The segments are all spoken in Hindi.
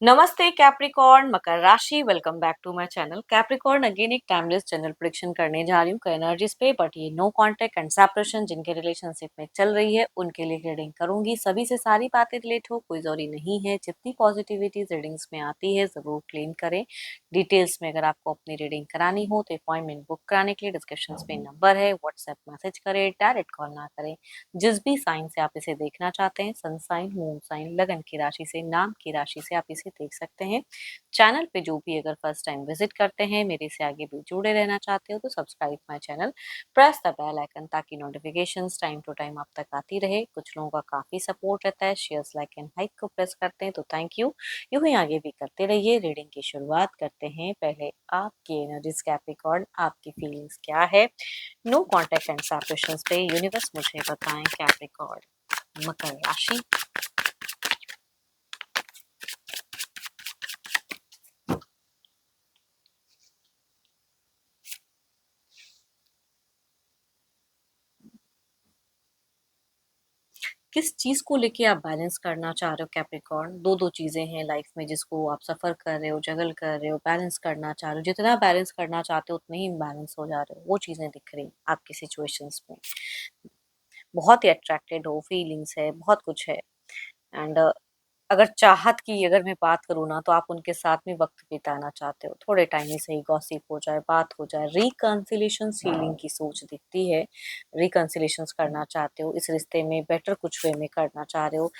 नमस्ते कैप्रिकॉर्न मकर राशि welcome back to my channel Capricorn again एक टाइमलेस जनरल प्रेडिक्शन करने जा रही हूँ एनर्जीज पे बट ये नो कांटेक्ट एंड सेपरेशन जिनके रिलेशनशिप में चल रही है उनके लिए रीडिंग करूंगी सभी से सारी बातें रिलेट हो कोई जरूरी नहीं है जितनी पॉजिटिविटी रीडिंग्स में आती है जरूर क्लेम करें डिटेल्स में अगर आपको अपनी रीडिंग करानी हो तो अपॉइंटमेंट बुक कराने के लिए डिस्क्रिप्शन में नंबर है व्हाट्सएप मैसेज करें डायरेक्ट कॉल ना करें जिस भी साइन से आप इसे देखना चाहते हैं सन साइन मून साइन लगन की राशि से नाम की राशि से आप इसे देख सकते हैं चैनल पे जो भी अगर फर्स्ट टाइम विजिट करते हैं मेरे से आगे भी जुड़े रहना चाहते हो तो subscribe my channel press the bell icon ताकि नोटिफिकेशंस टाइम टू टाइम आप तक आती रहे कुछ लोगों का काफी सपोर्ट रहता है शेयर्स लाइक एंड हाइक को प्रेस करते हैं तो थैंक यू यूं ही आगे भी करते रहिए रीडिंग की शुरुआत करते हैं पहले आपकी एनर्जीज कैप्रिकॉर्न आपकी फीलिंग्स क्या है नो कॉन्टेक्ट एंड सेपरेशंस पे यूनिवर्स मुझे बताएं कैप्रिकॉर्न मकर राशि किस चीज को लेके आप बैलेंस करना चाह रहे हो कैप्रिकॉर्न दो दो चीजें हैं लाइफ में जिसको आप सफर कर रहे हो जगल कर रहे हो बैलेंस करना चाह रहे हो जितना बैलेंस करना चाहते हो उतने ही बैलेंस हो जा रहे हो वो चीजें दिख रही आपकी सिचुएशंस में बहुत ही अट्रैक्टेड हो फीलिंग्स है बहुत कुछ है एंड अगर चाहत की अगर मैं बात करूँ ना तो आप उनके साथ में वक्त बिताना चाहते हो थोड़े टाइम ही सही गॉसिप हो जाए बात हो जाए रिकंसिलेशन फीलिंग की सोच दिखती है रिकंसिलेशन करना चाहते हो इस रिश्ते में बेटर कुछ वे में करना चाह रहे हो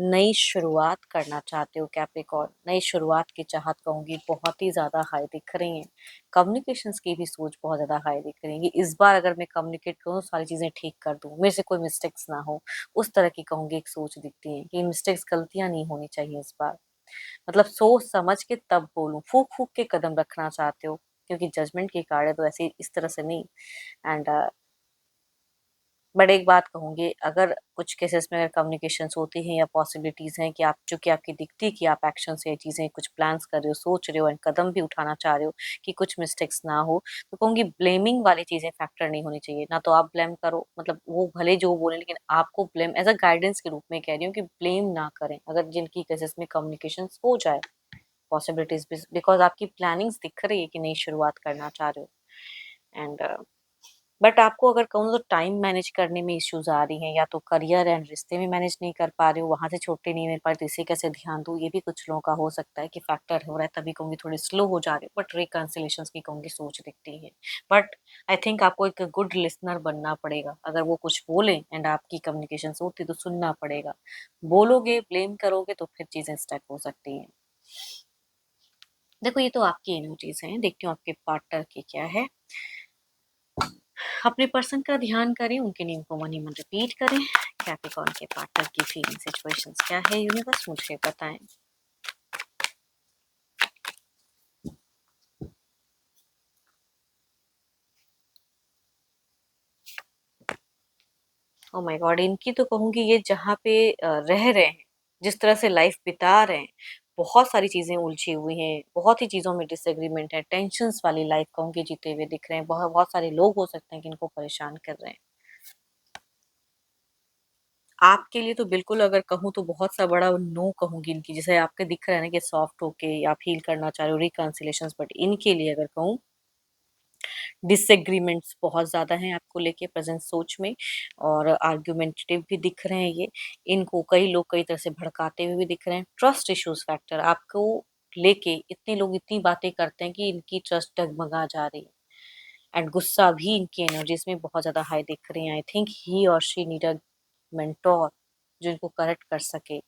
नई शुरुआत करना चाहते हो कैप्रिकॉर्न नई शुरुआत की चाहत कहूंगी बहुत ही ज्यादा हाई दिख रही है कम्युनिकेशंस की भी सोच बहुत ज्यादा हाई दिख रही है इस बार अगर मैं कम्युनिकेट करूँ सारी चीजें ठीक कर दूँ मेरे से कोई मिस्टेक्स ना हो उस तरह की कहूंगी एक सोच दिखती है कि मिस्टेक्स गलतियां नहीं होनी चाहिए इस बार मतलब सोच समझ के तब बोलूं फूक फूक के कदम रखना चाहते हो क्योंकि जजमेंट की कार्ड है तो ऐसे इस तरह से नहीं एंड बट एक बात कहूंगी अगर कुछ केसेस में अगर कम्युनिकेशन होती हैं या पॉसिबिलिटीज हैं कि आप चूंकि आपकी दिखती कि आप एक्शन से ये चीजें कुछ प्लान्स कर रहे हो सोच रहे हो एंड कदम भी उठाना चाह रहे हो कि कुछ मिस्टेक्स ना हो तो कहूंगी ब्लेमिंग वाली चीजें फैक्टर नहीं होनी चाहिए ना तो आप ब्लेम करो मतलब वो भले जो बोले लेकिन आपको ब्लेम एज अ गाइडेंस के रूप में कह रही हूँ कि ब्लेम ना करें अगर जिनकी केसेस में कम्युनिकेशन हो जाए पॉसिबिलिटीज बिकॉज आपकी प्लानिंग्स दिख रही है कि नई शुरुआत करना चाह रहे हो एंड बट आपको अगर कहूँ तो टाइम मैनेज करने में इश्यूज आ रही हैं या तो करियर एंड रिश्ते में मैनेज नहीं कर पा रहे हो वहां से छुट्टी नहीं मिल पा रही तो इसे कैसे ध्यान दूँ ये भी कुछ लोगों का हो सकता है कि फैक्टर हो रहा है तभी कहूँगी थोड़ी स्लो हो जा रही है बट रिकंसिलेशन की कहूँगी सोच दिखती है बट आई थिंक आपको एक गुड लिसनर बनना पड़ेगा अगर वो कुछ बोले एंड आपकी कम्युनिकेशन होती तो सुनना पड़ेगा बोलोगे ब्लेम करोगे तो फिर चीजें स्टक हो सकती हैं देखो ये तो आपकी एनर्जीज हैं देखती हूँ आपके पार्टनर की क्या है अपने पर्सन का ध्यान करें उनके नेम को मन ही मन रिपीट करें कैप्रिकॉर्न के पार्टनर की फीलिंग सिचुएशंस क्या है यूनिवर्स मुझे बताएं ओ माय गॉड इनकी तो कहूंगी ये जहाँ पे रह रहे हैं जिस तरह से लाइफ बिता रहे हैं बहुत सारी चीजें उलझी हुई हैं बहुत ही चीजों में डिसएग्रीमेंट है टेंशन्स वाली लाइफ कहूंगी जीते हुए दिख रहे हैं बहुत बहुत सारे लोग हो सकते हैं कि इनको परेशान कर रहे हैं आपके लिए तो बिल्कुल अगर कहूँ तो बहुत सा बड़ा नो कहूंगी इनकी जैसे आपके दिख रहा है ना कि सॉफ्ट होके आप हील करना चाह रहे हो रिकॉन्सिलेशन बट इनके लिए अगर कहूँ डिसएग्रीमेंट्स बहुत ज्यादा हैं आपको लेके प्रेजेंट सोच में और आर्ग्यूमेंटेटिव भी दिख रहे हैं ये इनको कई लोग कई तरह से भड़काते हुए भी दिख रहे हैं ट्रस्ट इश्यूज फैक्टर आपको लेके इतने लोग इतनी बातें करते हैं कि इनकी ट्रस्ट डगमगा जा रही है एंड गुस्सा भी इनकी एनर्जीज में बहुत ज्यादा हाई दिख रही है आई थिंक ही और शी नीड अ मेंटोर जो इनको करेक्ट कर सके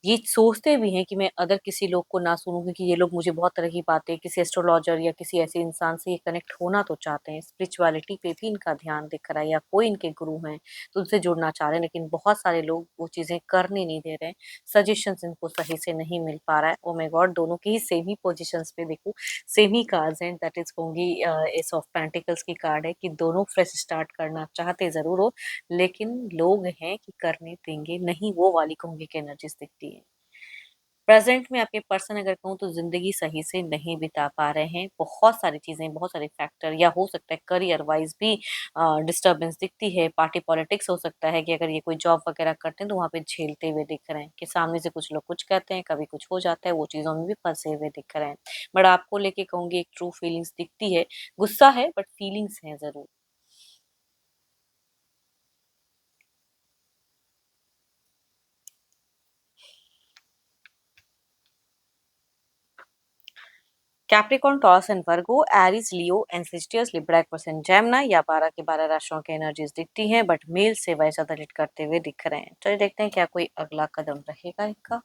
ये सोचते भी हैं कि मैं अदर किसी लोग को ना सुनूं क्योंकि ये लोग मुझे बहुत तरह की बातें किसी एस्ट्रोलॉजर या किसी ऐसे इंसान से ये कनेक्ट होना तो चाहते हैं स्पिरिचुअलिटी पे भी इनका ध्यान दिख रहा है या कोई इनके गुरु हैं तो उनसे जुड़ना चाह रहे हैं लेकिन बहुत सारे लोग वो चीजें करने नहीं दे रहे हैं सजेशंस इनको सही से नहीं मिल पा रहा है ओ माय गॉड दोनों की ही सेम ही पोजिशंस पे देखो सेम ही कार्ड्स हैं दैट इज कहूंगी एस ऑफ पेंटिकल्स की कार्ड है कि दोनों फ्रेश स्टार्ट करना चाहते जरूर हो लेकिन लोग हैं कि करने देंगे नहीं वो वाली कहूंगी की एनर्जीज दिखती है प्रेज़ेंट में आपके पर्सन अगर कहूँ तो ज़िंदगी सही से नहीं बिता पा रहे हैं। बहुत सारी चीज़ें, बहुत सारे फैक्टर या हो सकता है करियर वाइज़ भी डिस्टर्बेंस दिखती है। पार्टी पॉलिटिक्स हो सकता है कि अगर ये कोई जॉब वग़ैरह करते हैं तो वहाँ पे झेलते हुए दिख रहे हैं कि सामने से कुछ लोग कुछ कहते हैं, कभी कुछ हो जाता है, वो चीज़ों में भी फँसे हुए दिख रहे हैं। बट आपको लेके कहूँगी एक ट्रू फीलिंग्स दिखती है। गुस्सा है बट फीलिंग्स हैं ज़रूर। Capricorn, taurus and Virgo, Aries, Leo and Sagittarius, Libra, Aquarius, Gemini या 12 के 12 राशियों की एनर्जीज दिखती हैं बट मेल से वह ज़्यादा लीड करते हुए दिख रहे हैं। चलिए देखते हैं क्या कोई अगला कदम रहेगा इनका।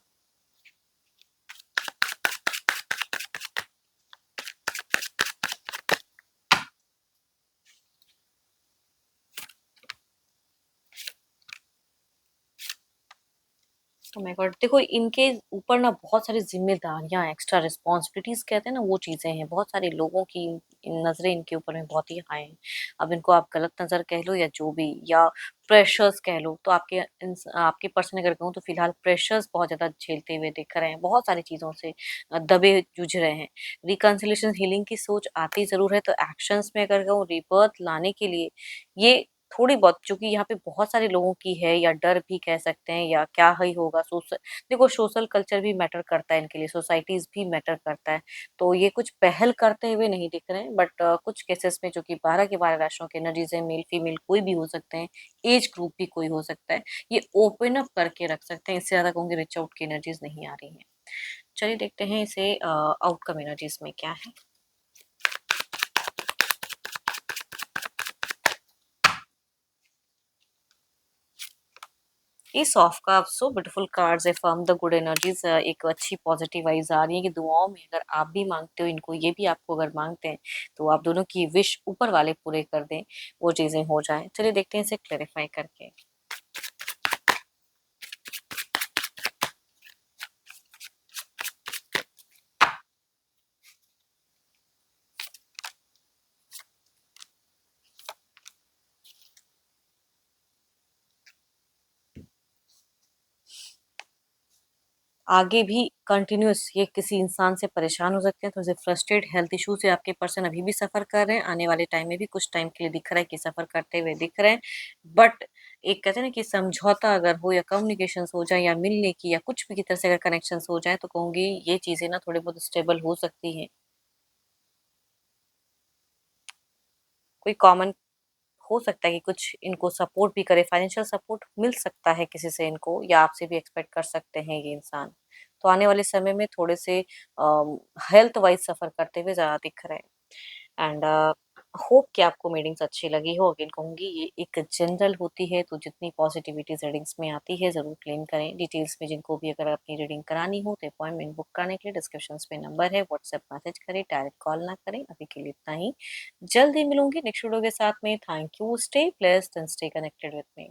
Oh my God! देखो इनके ऊपर ना बहुत सारी ज़िम्मेदारियाँ, एक्स्ट्रा रिस्पॉन्सिबिलिटीज़ कहते हैं ना वो चीज़ें हैं। बहुत सारे लोगों की नज़रें इनके ऊपर में बहुत ही हाई हैं। अब इनको आप गलत नज़र कह लो या जो भी या प्रेशर्स कह लो तो आपके पर्सन अगर कहूँ तो फ़िलहाल प्रेशर्स बहुत ज़्यादा झेलते हुए दिख रहे हैं। बहुत सारी चीज़ों से दबे जूझ रहे हैं। रिकन्सिलिएशन हीलिंग की सोच आती ज़रूर है तो एक्शंस में अगर कहूँ रीबर्थ लाने के लिए ये थोड़ी बहुत चूँकि यहाँ पे बहुत सारे लोगों की है या डर भी कह सकते हैं या क्या ही होगा देखो सोशल कल्चर भी मैटर करता है इनके लिए, सोसाइटीज़ भी मैटर करता है। तो ये कुछ पहल करते हुए नहीं दिख रहे हैं बट कुछ केसेस में जो कि 12 के 12 राशियों के एनर्जीज़ हैं, मेल-फीमेल कोई भी हो सकते हैं, एज ग्रुप भी कोई हो सकता है। ये ओपन अप करके रख सकते हैं, इससे ज़्यादा कहूँगी रीच आउट की एनर्जीज़ नहीं आ रही हैं। चलिए देखते हैं इसे आउटकम एनर्जीज़ में क्या है। इस ऑफ का आप so beautiful cards affirm the good energies एक अच्छी पॉजिटिव वाइब्स आ रही है कि दुआओं में अगर आप भी मांगते हो इनको ये भी आपको अगर मांगते हैं तो आप दोनों की विश ऊपर वाले पूरे कर दें वो चीज़ें हो जाएं। चलिए देखते हैं इसे क्लेरिफाई करके। आगे भी कंटिन्यूअस ये किसी इंसान से परेशान हो सकते हैं, थोड़े-से फ्रस्ट्रेट हेल्थ इश्यू से आपके पर्सन अभी भी सफ़र कर रहे हैं, आने वाले टाइम में भी कुछ टाइम के लिए दिख रहा है कि सफ़र करते हुए दिख रहे हैं। बट एक कहते हैं ना कि समझौता अगर हो या कम्युनिकेशंस हो जाए या मिलने की या कुछ भी की तरह से अगर कनेक्शंस हो जाएँ, तो कहूँगी ये चीज़ें ना थोड़ी बहुत स्टेबल हो सकती हैं। कोई कॉमन हो सकता है कि कुछ इनको सपोर्ट भी करे, फाइनेंशियल सपोर्ट मिल सकता है किसी से इनको या आपसे भी एक्सपेक्ट कर सकते हैं ये इंसान। तो आने वाले समय में थोड़े से हेल्थ वाइज़ सफ़र करते हुए ज़्यादा दिख रहे हैं एंड होप कि आपको रीडिंग्स अच्छी लगी हो। अगेन कहूँगी ये एक जनरल होती है तो जितनी पॉज़िटिविटीज़ रीडिंग्स में आती है ज़रूर क्लेम करें। डिटेल्स में जिनको भी अगर अपनी रीडिंग करानी हो तो अपॉइंटमेंट बुक करने के लिए डिस्क्रिप्शंस में नंबर है, व्हाट्सएप मैसेज करें, डायरेक्ट कॉल ना करें। अभी के लिए इतना ही। जल्द ही मिलूँगी नेक्स्ट वीडियो के साथ में। Thank you, stay blessed and stay connected with me.